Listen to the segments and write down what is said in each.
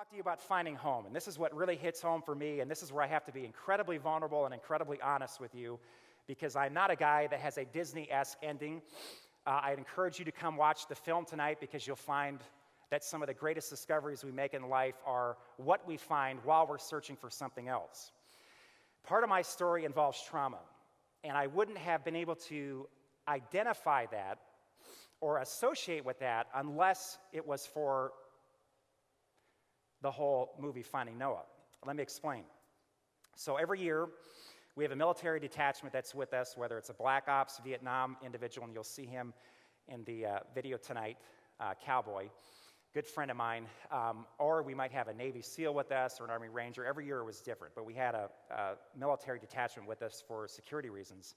talk to you about finding home, and this is what really hits home for me, and this is where I have to be incredibly vulnerable and incredibly honest with you, because I'm not a guy that has a Disney-esque ending. I'd encourage you to come watch the film tonight, because you'll find that some of the greatest discoveries we make in life are what we find while we're searching for something else. Part of my story involves trauma, and I wouldn't have been able to identify that or associate with that unless it was for the whole movie Finding Noah. Let me explain. So every year, we have a military detachment that's with us, whether it's a Black Ops Vietnam individual, and you'll see him in the video tonight, Cowboy, good friend of mine, or we might have a Navy SEAL with us or an Army Ranger. Every year it was different, but we had a military detachment with us for security reasons.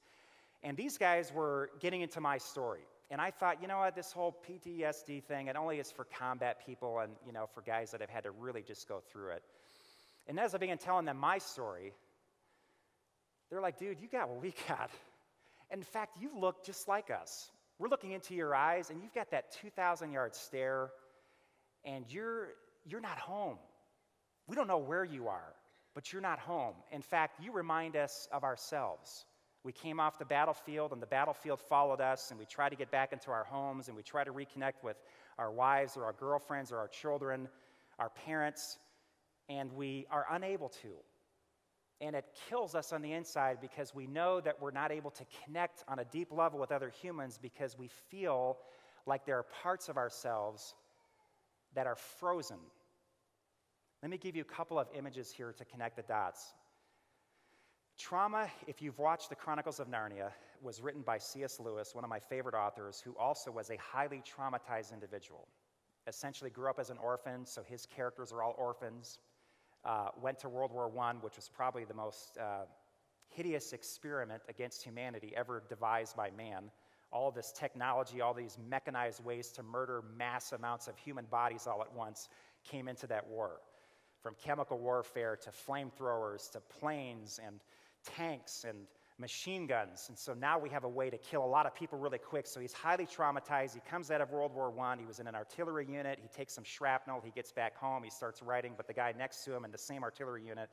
And these guys were getting into my story. And I thought, you know what, this whole PTSD thing, it only is for combat people and, you know, for guys that have had to really just go through it. And as I began telling them my story, they're like, dude, you got what we got. In fact, you look just like us. We're looking into your eyes, and you've got that 2,000-yard stare, and you're not home. We don't know where you are, but you're not home. In fact, you remind us of ourselves. We came off the battlefield, and the battlefield followed us, and we tried to get back into our homes, and we tried to reconnect with our wives or our girlfriends or our children, our parents, and we are unable to. And it kills us on the inside, because we know that we're not able to connect on a deep level with other humans, because we feel like there are parts of ourselves that are frozen. Let me give you a couple of images here to connect the dots. Trauma, if you've watched the Chronicles of Narnia, was written by C.S. Lewis, one of my favorite authors, who also was a highly traumatized individual. Essentially grew up as an orphan, so his characters are all orphans. Went to World War I, which was probably the most hideous experiment against humanity ever devised by man. All of this technology, all these mechanized ways to murder mass amounts of human bodies all at once came into that war. From chemical warfare to flamethrowers to planes and tanks and machine guns. And so now we have a way to kill a lot of people really quick. So he's highly traumatized. He comes out of World War I. He was in an artillery unit. He takes some shrapnel. He gets back home. He starts writing, but the guy next to him in the same artillery unit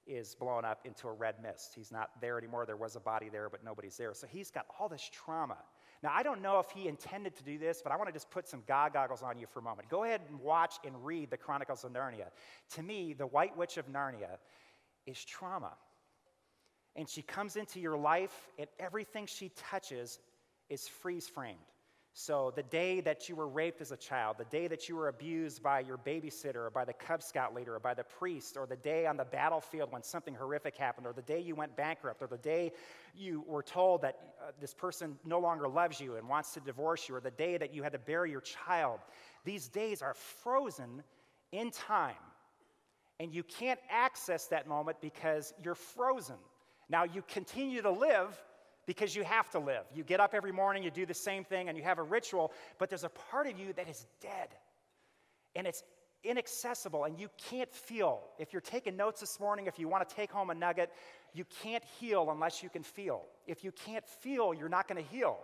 is blown up into a red mist. He's not there anymore. There was a body there, but nobody's there. So he's got all this trauma. Now, I don't know if he intended to do this, but I want to just put some God goggles on you for a moment. Go ahead and watch and read the Chronicles of Narnia. To me, the White Witch of Narnia is trauma. And she comes into your life, and everything she touches is freeze-framed. So the day that you were raped as a child, the day that you were abused by your babysitter or by the Cub Scout leader or by the priest, or the day on the battlefield when something horrific happened, or the day you went bankrupt, or the day you were told that this person no longer loves you and wants to divorce you, or the day that you had to bury your child, these days are frozen in time. And you can't access that moment because you're frozen. Now, you continue to live because you have to live. You get up every morning, you do the same thing, and you have a ritual, but there's a part of you that is dead. And it's inaccessible, and you can't feel. If you're taking notes this morning, if you want to take home a nugget, you can't heal unless you can feel. If you can't feel, you're not going to heal.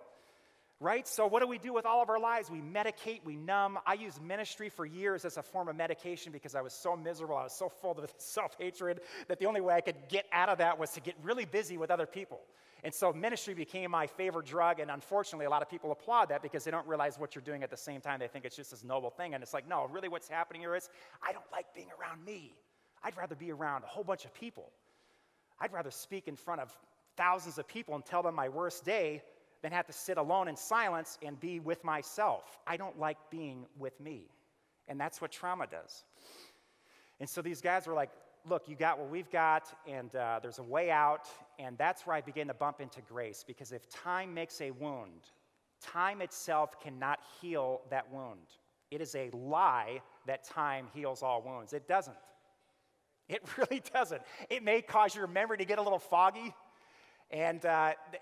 Right? So what do we do with all of our lives? We medicate, we numb. I used ministry for years as a form of medication because I was so miserable, I was so full of self-hatred that the only way I could get out of that was to get really busy with other people. And so ministry became my favorite drug, and unfortunately a lot of people applaud that because they don't realize what you're doing at the same time. They think it's just this noble thing, and it's like, no, really what's happening here is I don't like being around me. I'd rather be around a whole bunch of people. I'd rather speak in front of thousands of people and tell them my worst day than have to sit alone in silence and be with myself. I don't like being with me. And that's what trauma does. And so these guys were like, look, you got what we've got, and there's a way out. And that's where I began to bump into grace, because if time makes a wound, time itself cannot heal that wound. It is a lie that time heals all wounds. It doesn't. It really doesn't. It may cause your memory to get a little foggy, and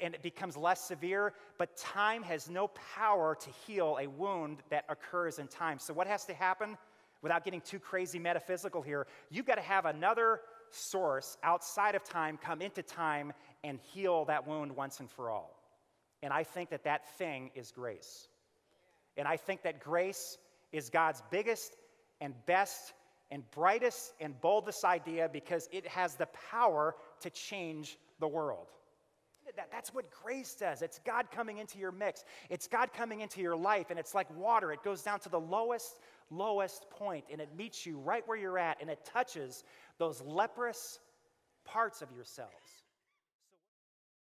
it becomes less severe, but time has no power to heal a wound that occurs in time. So what has to happen, without getting too crazy metaphysical here, you've got to have another source outside of time come into time and heal that wound once and for all. And I think that that thing is grace. And I think that grace is God's biggest and best and brightest and boldest idea because it has the power to change the world. That's what grace does. It's God coming into your mix. It's God coming into your life, and it's like water. It goes down to the lowest point, and it meets you right where you're at, and it touches those leprous parts of yourselves.